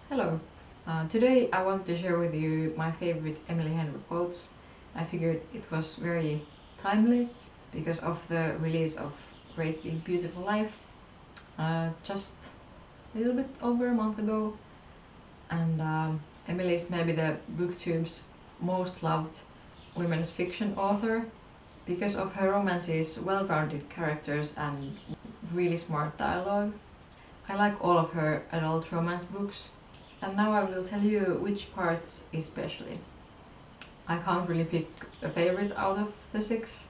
Hello. Today I want to share with you my favorite Emily Henry quotes. I figured it was very timely because of the release of Great Big Beautiful Life just a little bit over a month ago. And Emily is maybe the booktube's most loved women's fiction author because of her romances, well-rounded characters and really smart dialogue. I like all of her adult romance books, and now I will tell you which parts especially. I can't really pick a favorite out of the six,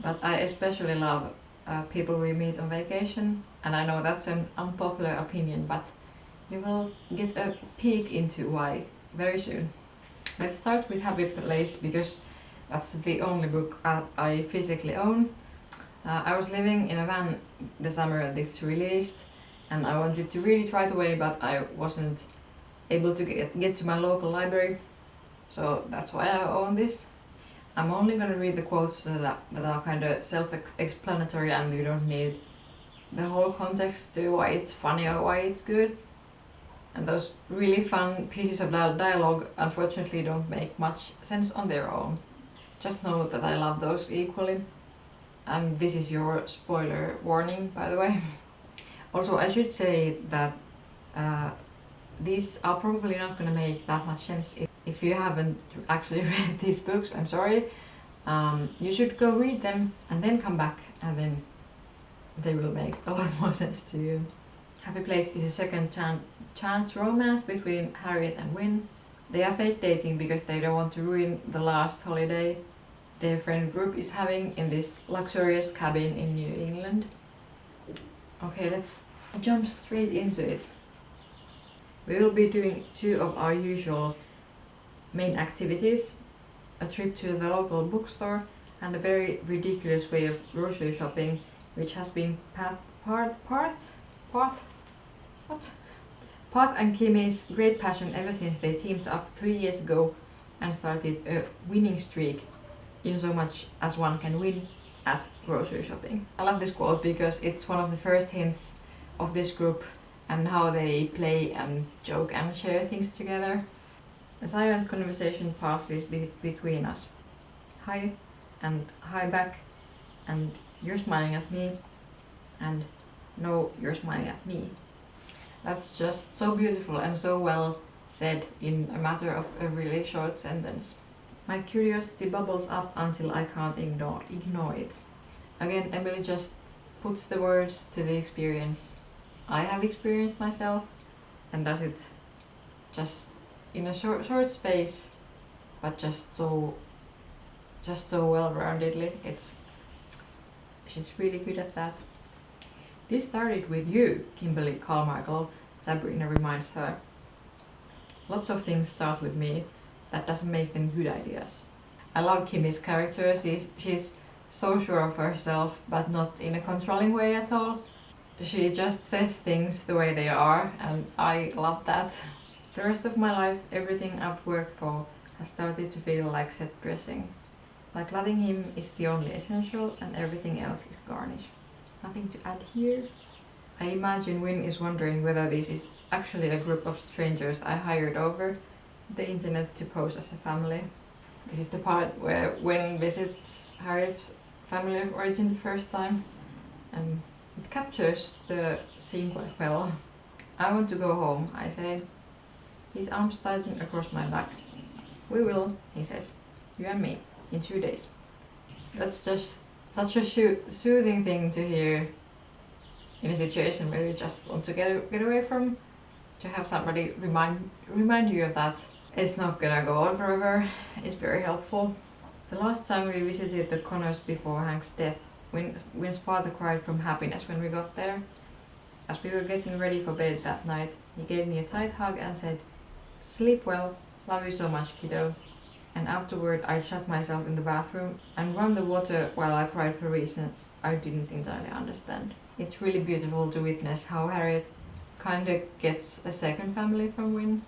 but I especially love People We Meet on Vacation, and I know that's an unpopular opinion, but you will get a peek into why very soon. Let's start with Happy Place because that's the only book I physically own. I was living in a van the summer this released, and I wanted to read it right away, but I wasn't able to get to my local library, so that's why I own this. I'm only gonna read the quotes that are kind of self-explanatory and you don't need the whole context to why it's funny or why it's good. And those really fun pieces of dialogue unfortunately don't make much sense on their own. Just know that I love those equally. And this is your spoiler warning, by the way. Also, I should say that these are probably not going to make that much sense if you haven't actually read these books. I'm sorry. You should go read them and then come back, and then they will make a lot more sense to you. Happy Place is a second chance romance between Harriet and Win. They are fake dating because they don't want to ruin the last holiday their friend group is having in this luxurious cabin in New England. Okay, let's jump straight into it. We will be doing two of our usual main activities, a trip to the local bookstore and a very ridiculous way of grocery shopping, which has been Path and Kimmy's great passion ever since they teamed up 3 years ago and started a winning streak in so much as one can win at grocery shopping. I love this quote because it's one of the first hints of this group and how they play and joke and share things together. A silent conversation passes between us. Hi, and hi back, and you're smiling at me, and no, you're smiling at me. That's just so beautiful and so well said in a matter of a really short sentence. My curiosity bubbles up until I can't ignore it. Again, Emily just puts the words to the experience I have experienced myself and does it just in a short space, but just so well-roundedly. She's really good at that. This started with you, Kimberly Carmichael, Sabrina reminds her. Lots of things start with me. That doesn't make them good ideas. I love Kimmy's character. She's so sure of herself, but not in a controlling way at all. She just says things the way they are, and I love that. The rest of my life, everything I've worked for has started to feel like set dressing. Like loving him is the only essential and everything else is garnish. Nothing to add here. I imagine Win is wondering whether this is actually a group of strangers I hired over the internet to pose as a family. This is the part where Win visits Harriet's family of origin the first time, and it captures the scene quite well. I want to go home, I say. His arms tighten across my back. We will, he says, you and me, in 2 days. That's just such a soothing thing to hear in a situation where you just want to get away from. To have somebody remind you of that. It's not gonna go on forever. It's very helpful. The last time we visited the Connors before Hank's death, Win's father cried from happiness when we got there. As we were getting ready for bed that night, he gave me a tight hug and said, "Sleep well, love you so much, kiddo." And afterward I shut myself in the bathroom and run the water while I cried for reasons I didn't entirely understand. It's really beautiful to witness how Harriet kinda gets a second family from Win.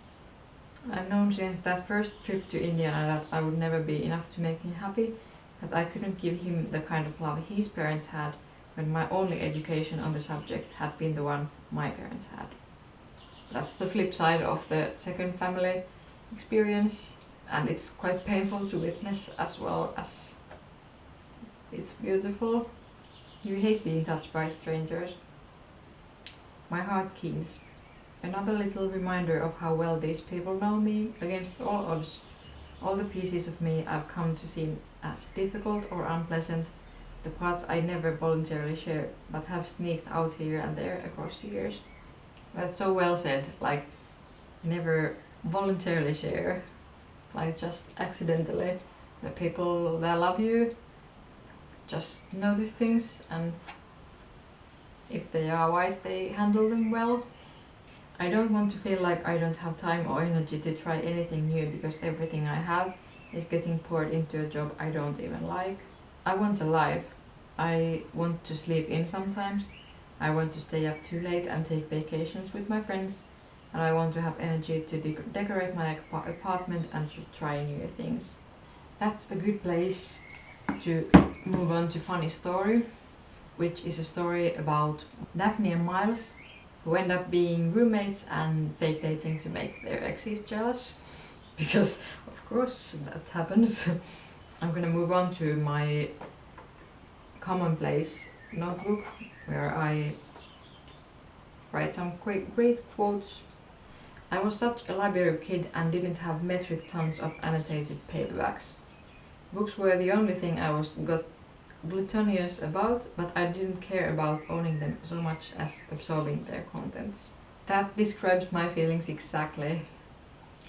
I've known since that first trip to Indiana that I would never be enough to make him happy, that I couldn't give him the kind of love his parents had when my only education on the subject had been the one my parents had. that's the flip side of the second family experience, and it's quite painful to witness as well as it's beautiful. You hate being touched by strangers. My heart keens. Another little reminder of how well these people know me against all odds. All the pieces of me I've come to see as difficult or unpleasant, the parts I never voluntarily share but have sneaked out here and there across the years. That's so well said, like never voluntarily share, like just accidentally. The people that love you just notice things, and if they are wise they handle them well. I don't want to feel like I don't have time or energy to try anything new because everything I have is getting poured into a job I don't even like. I want a life. I want to sleep in sometimes. I want to stay up too late and take vacations with my friends. And I want to have energy to decorate my apartment and to try new things. That's a good place to move on to funny story, which is a story about Daphne and Miles, who end up being roommates and fake dating to make their exes jealous. Because of course that happens. I'm gonna move on to my commonplace notebook where I write some great quotes. I was such a library kid and didn't have metric tons of annotated paperbacks. Books were the only thing I got gluttonous about, but I didn't care about owning them so much as absorbing their contents. That describes my feelings exactly.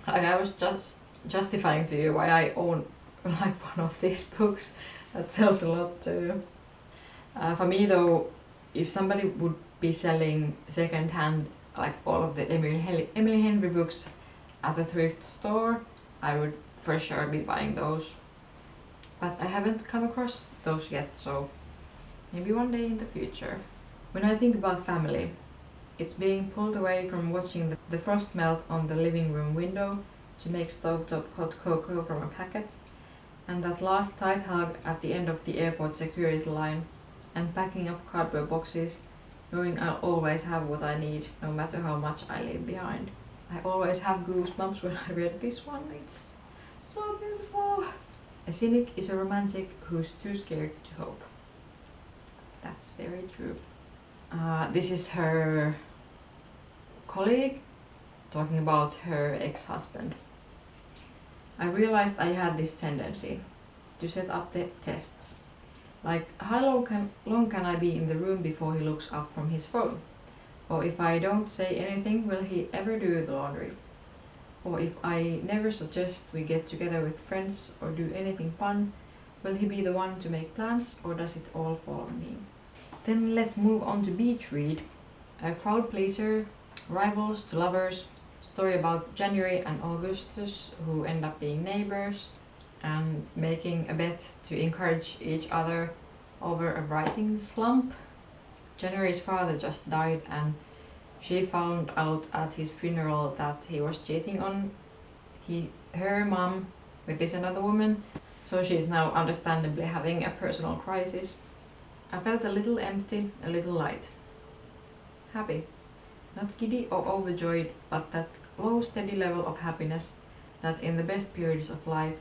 Like I was just justifying to you why I own like one of these books. That tells a lot too. For me though, if somebody would be selling second-hand like all of the Emily Henry books at a thrift store, I would for sure be buying those. But I haven't come across those yet, so maybe one day in the future. When I think about family, it's being pulled away from watching the frost melt on the living room window to make stovetop hot cocoa from a packet, and that last tight hug at the end of the airport security line, and packing up cardboard boxes, knowing I'll always have what I need, no matter how much I leave behind. I always have goosebumps when I read this one. It's so beautiful. A cynic is a romantic who's too scared to hope. That's very true. This is her colleague talking about her ex-husband. I realized I had this tendency to set up the tests. Like, how long can I be in the room before he looks up from his phone? Or if I don't say anything, will he ever do the laundry? Or if I never suggest we get together with friends or do anything fun, will he be the one to make plans, or does it all fall on me? Then let's move on to beach read. A crowd pleaser, rivals to lovers, story about January and Augustus who end up being neighbors and making a bet to encourage each other over a writing slump. January's father just died and she found out at his funeral that he was cheating on her mom with this another woman, so she's now understandably having a personal crisis. I felt a little empty, a little light. Happy. Not giddy or overjoyed, but that low steady level of happiness that in the best periods of life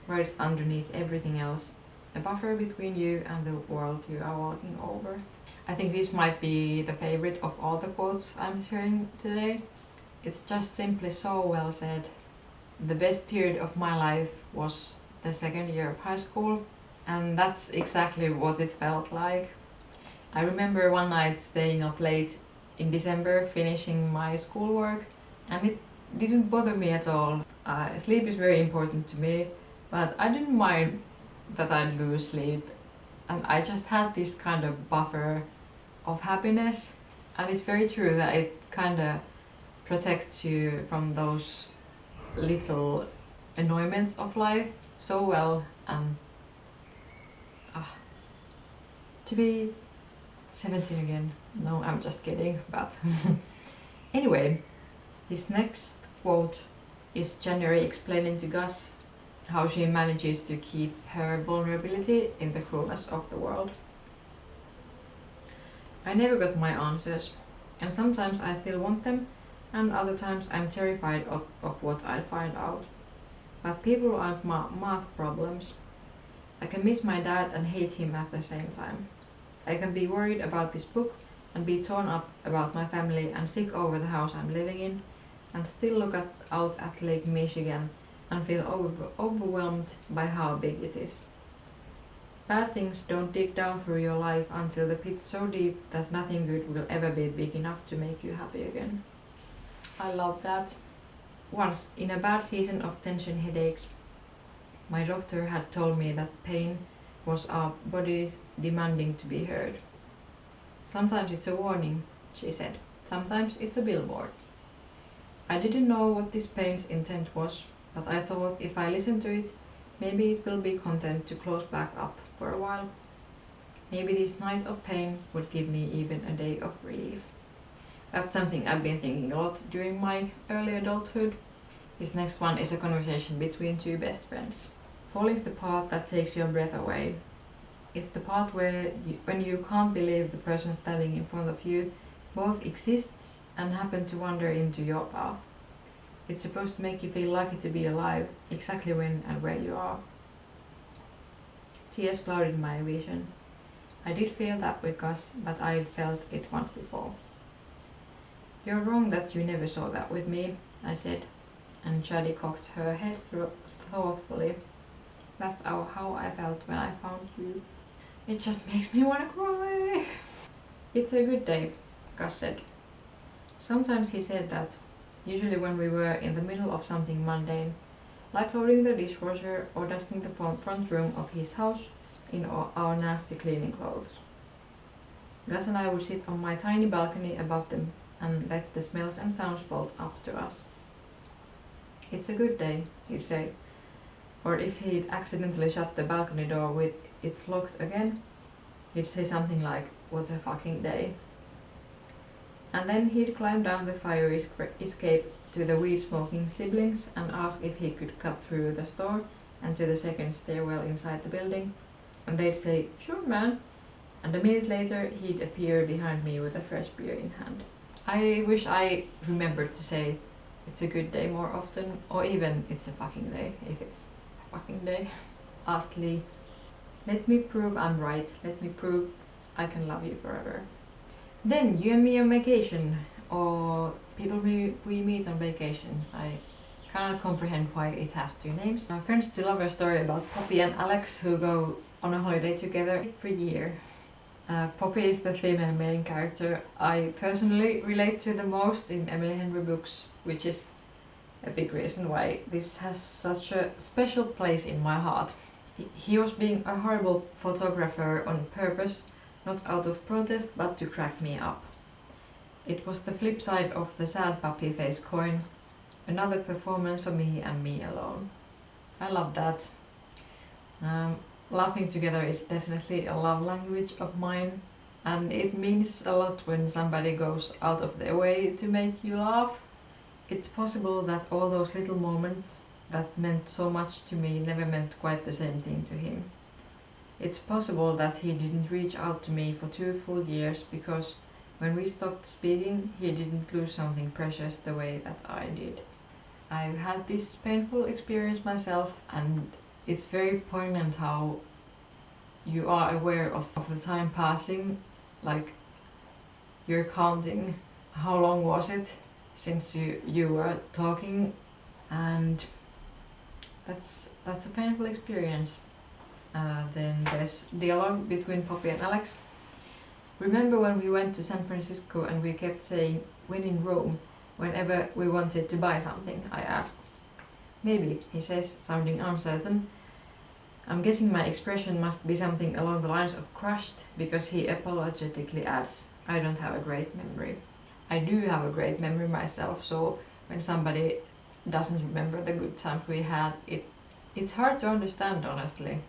rides underneath everything else, a buffer between you and the world you are walking over. I think this might be the favorite of all the quotes I'm sharing today. It's just simply so well said. The best period of my life was the second year of high school, and that's exactly what it felt like. I remember one night staying up late in December finishing my schoolwork, and it didn't bother me at all. Sleep is very important to me, but I didn't mind that I'd lose sleep, and I just had this kind of buffer of happiness, and it's very true that it kind of protects you from those little annoyments of life so well. And to be 17 again. No, I'm just kidding, but anyway, this next quote is January explaining to Gus how she manages to keep her vulnerability in the cruelness of the world. I never got my answers, and sometimes I still want them, and other times I'm terrified of what I'll find out. But people aren't math problems. I can miss my dad and hate him at the same time. I can be worried about this book and be torn up about my family and sick over the house I'm living in, and still look out at Lake Michigan and feel overwhelmed by how big it is. Bad things don't dig down through your life until the pit's so deep that nothing good will ever be big enough to make you happy again. I love that. Once, in a bad season of tension headaches, my doctor had told me that pain was our bodies demanding to be heard. Sometimes it's a warning, she said. Sometimes it's a billboard. I didn't know what this pain's intent was, but I thought if I listen to it, maybe it will be content to close back up for a while. Maybe this night of pain would give me even a day of relief. That's something I've been thinking a lot during my early adulthood. This next one is a conversation between two best friends. Falling's the part that takes your breath away. It's the part when you can't believe the person standing in front of you both exists and happen to wander into your path. It's supposed to make you feel lucky to be alive, exactly when and where you are. Tears clouded my vision. I did feel that with Gus, but I'd felt it once before. You're wrong that you never saw that with me, I said, and Chaddy cocked her head thoughtfully. That's how I felt when I found you. It just makes me want to cry. It's a good day, Gus said. Sometimes he said that, usually when we were in the middle of something mundane, like loading the dishwasher or dusting the front room of his house in our nasty cleaning clothes. Gus and I would sit on my tiny balcony above them and let the smells and sounds float up to us. It's a good day, he'd say, or if he'd accidentally shut the balcony door with it locked again, he'd say something like, what a fucking day. And then he'd climb down the fire escape to the weed-smoking siblings and ask if he could cut through the store and to the second stairwell inside the building, and they'd say, sure man, and a minute later he'd appear behind me with a fresh beer in hand. I wish I remembered to say it's a good day more often, or even it's a fucking day, if it's a fucking day. Asked Lee. Let me prove I'm right, let me prove I can love you forever. Then you and me on vacation, or people we meet on vacation. I cannot comprehend why it has two names. My friends still love a story about Poppy and Alex who go on a holiday together every year. Poppy is the female main character I personally relate to the most in Emily Henry books, which is a big reason why this has such a special place in my heart. He was being a horrible photographer on purpose, not out of protest, but to crack me up. It was the flip side of the sad puppy face coin, another performance for me and me alone. I love that. Laughing together is definitely a love language of mine, and it means a lot when somebody goes out of their way to make you laugh. It's possible that all those little moments that meant so much to me never meant quite the same thing to him. It's possible that he didn't reach out to me for 2 full years because when we stopped speaking, he didn't lose something precious the way that I did. I've had this painful experience myself, and it's very poignant how you are aware of the time passing, like you're counting how long was it since you were talking, and that's a painful experience. Then there's dialogue between Poppy and Alex. Remember when we went to San Francisco and we kept saying when in Rome whenever we wanted to buy something, I asked. Maybe, he says, sounding uncertain. I'm guessing my expression must be something along the lines of crushed, because he apologetically adds, I don't have a great memory. I do have a great memory myself, so when somebody doesn't remember the good times we had, it's hard to understand, honestly.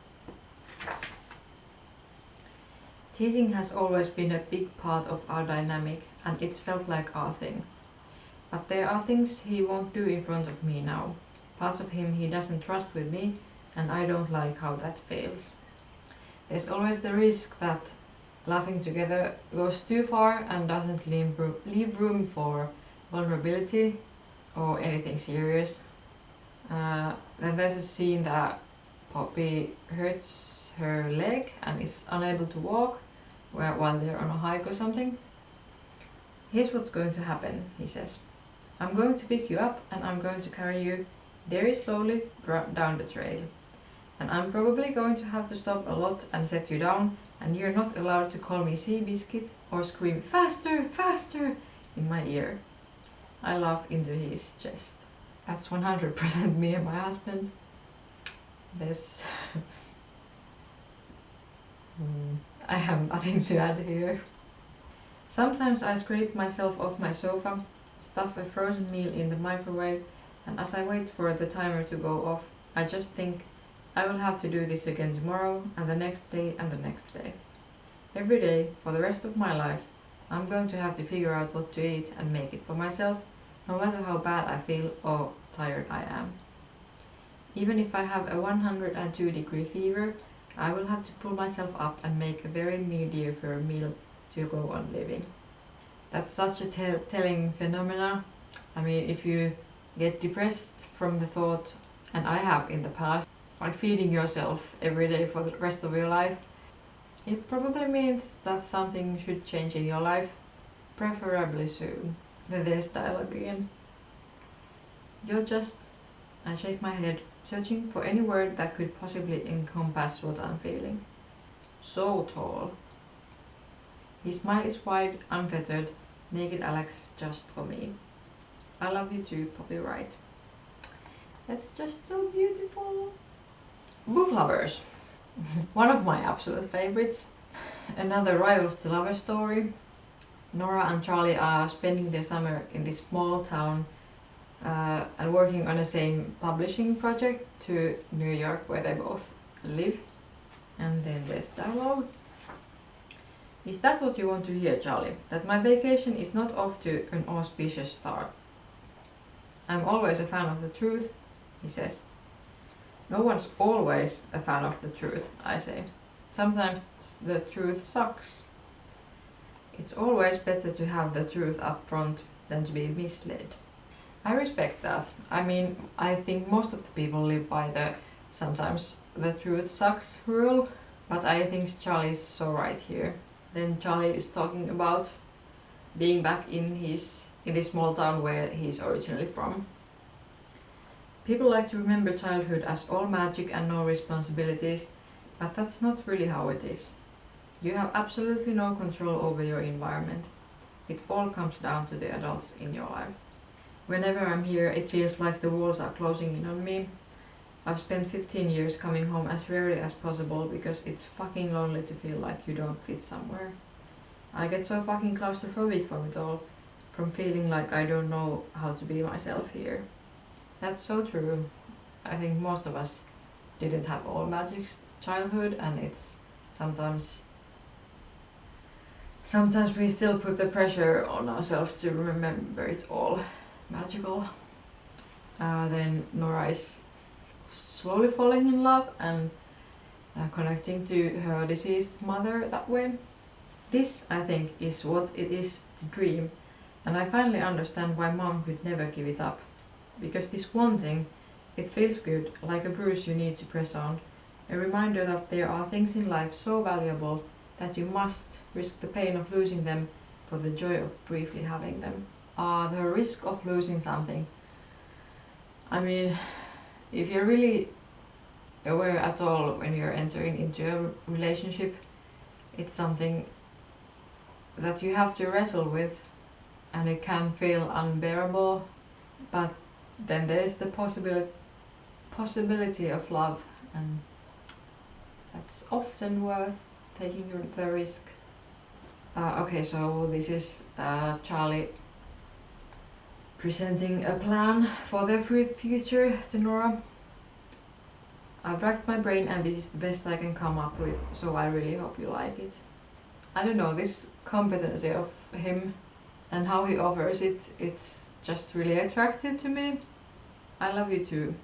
Teasing has always been a big part of our dynamic, and it's felt like our thing. But there are things he won't do in front of me now. Parts of him he doesn't trust with me, and I don't like how that feels. There's always the risk that laughing together goes too far and doesn't leave room for vulnerability or anything serious. Then there's a scene that Poppy hurts her leg and is unable to walk while they're on a hike or something. Here's what's going to happen, he says. I'm going to pick you up and I'm going to carry you very slowly down the trail. And I'm probably going to have to stop a lot and set you down, and you're not allowed to call me Seabiscuit or scream faster, faster in my ear. I laugh into his chest. That's 100% me and my husband. This. I have nothing to add here. Sometimes I scrape myself off my sofa, stuff a frozen meal in the microwave, and as I wait for the timer to go off, I just think I will have to do this again tomorrow, and the next day, and the next day. Every day, for the rest of my life, I'm going to have to figure out what to eat and make it for myself, no matter how bad I feel or tired I am. Even if I have a 102-degree fever, I will have to pull myself up and make a very mediocre meal to go on living. That's such a telling phenomena. I mean, if you get depressed from the thought, and I have in the past, like feeding yourself every day for the rest of your life, it probably means that something should change in your life, preferably soon. Then there's dialogue again. You're just... I shake my head, searching for any word that could possibly encompass what I'm feeling. So tall. His smile is wide, unfettered, naked Alex just for me. I love you too, Poppy Wright. That's just so beautiful. Book lovers. One of my absolute favorites. Another rivals to lover story. Nora and Charlie are spending their summer in this small town and working on the same publishing project to New York, where they both live. And then there's dialogue. Is that what you want to hear, Charlie? That my vacation is not off to an auspicious start? I'm always a fan of the truth, he says. No one's always a fan of the truth, I say. Sometimes the truth sucks. It's always better to have the truth up front than to be misled. I respect that. I mean, I think most of the people live by the sometimes the truth sucks rule, but I think Charlie's so right here. Then Charlie is talking about being back in this small town where he's originally from. People like to remember childhood as all magic and no responsibilities, but that's not really how it is. You have absolutely no control over your environment. It all comes down to the adults in your life. Whenever I'm here, it feels like the walls are closing in on me. I've spent 15 years coming home as rarely as possible because it's fucking lonely to feel like you don't fit somewhere. I get so fucking claustrophobic from it all, from feeling like I don't know how to be myself here. That's so true. I think most of us didn't have all magic childhood, and it's sometimes we still put the pressure on ourselves to remember it all magical. Then Nora is slowly falling in love and connecting to her deceased mother that way. This, I think, is what it is to dream, and I finally understand why Mom could never give it up. Because this wanting, it feels good, like a bruise you need to press on, a reminder that there are things in life so valuable that you must risk the pain of losing them for the joy of briefly having them. The risk of losing something. I mean, if you're really aware at all when you're entering into a relationship, it's something that you have to wrestle with, and it can feel unbearable, but then there's the possibility of love, and that's often worth taking the risk. Okay, so this is Charlie presenting a plan for their future to Nora. I've racked my brain and this is the best I can come up with, so I really hope you like it. I don't know, this competency of him and how he offers it, it's just really attractive to me. I love you too.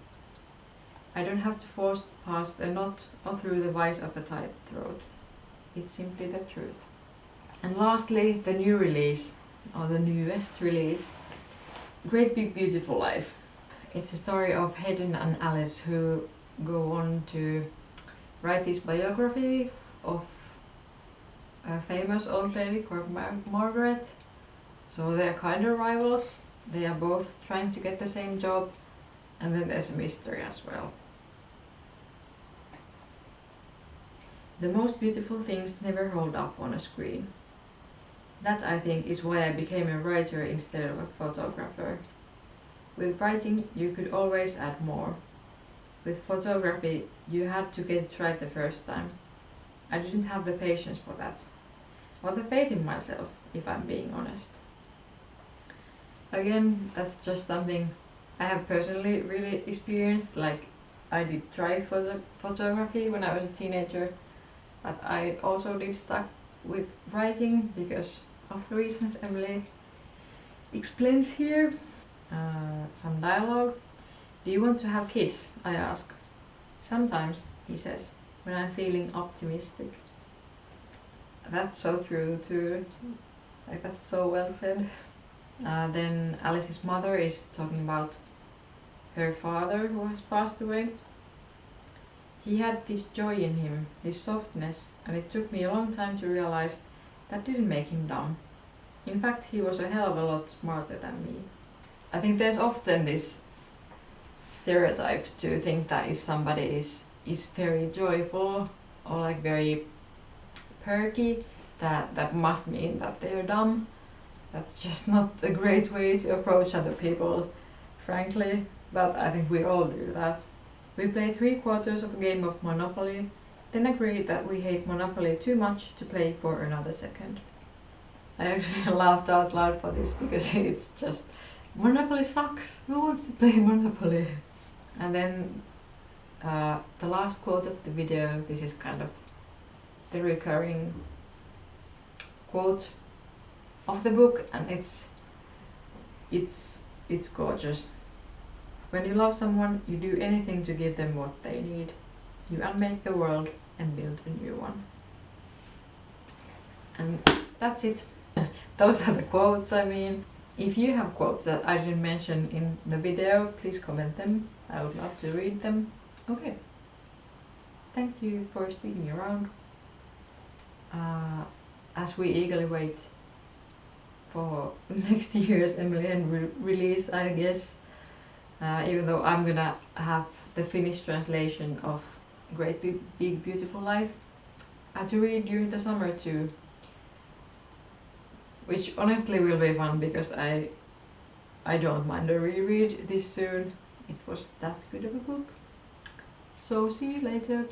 I don't have to force past a knot or through the vice of a tight throat. It's simply the truth. And lastly, the new release, or the newest release. Great Big Beautiful Life. It's a story of Hayden and Alice who go on to write this biography of a famous old lady called Margaret. So they're kind of rivals. They are both trying to get the same job, and then there's a mystery as well. The most beautiful things never hold up on a screen. That, I think, is why I became a writer instead of a photographer. With writing, you could always add more. With photography, you had to get it right the first time. I didn't have the patience for that, or the faith in myself, if I'm being honest. Again, that's just something I have personally really experienced. Like, I did try photography when I was a teenager, but I also did stuck with writing because of the reasons Emily explains here. Some dialogue. Do you want to have kids? I ask. Sometimes, he says, when I'm feeling optimistic. That's so true too. Like, that's so well said. Then Alice's mother is talking about her father who has passed away. He had this joy in him, this softness, and it took me a long time to realize that didn't make him dumb. In fact, he was a hell of a lot smarter than me. I think there's often this stereotype to think that if somebody is very joyful or like very perky, that must mean that they're dumb. That's just not a great way to approach other people, frankly, but I think we all do that. We play 3/4 of a game of Monopoly, then agree that we hate Monopoly too much to play for another second. I actually laughed out loud for this because it's just, Monopoly sucks, who wants to play Monopoly? And then the last quote of the video, this is kind of the recurring quote of the book, and it's gorgeous. When you love someone, you do anything to give them what they need. You unmake the world and build a new one. And that's it. Those are the quotes, I mean. If you have quotes that I didn't mention in the video, please comment them. I would love to read them. Okay. Thank you for sticking around. As we eagerly wait for next year's Emily Henry release, I guess. Even though I'm gonna have the Finnish translation of Great Big Beautiful Life to read during the summer too. Which honestly will be fun because I don't mind a reread this soon. It was that good of a book. So see you later.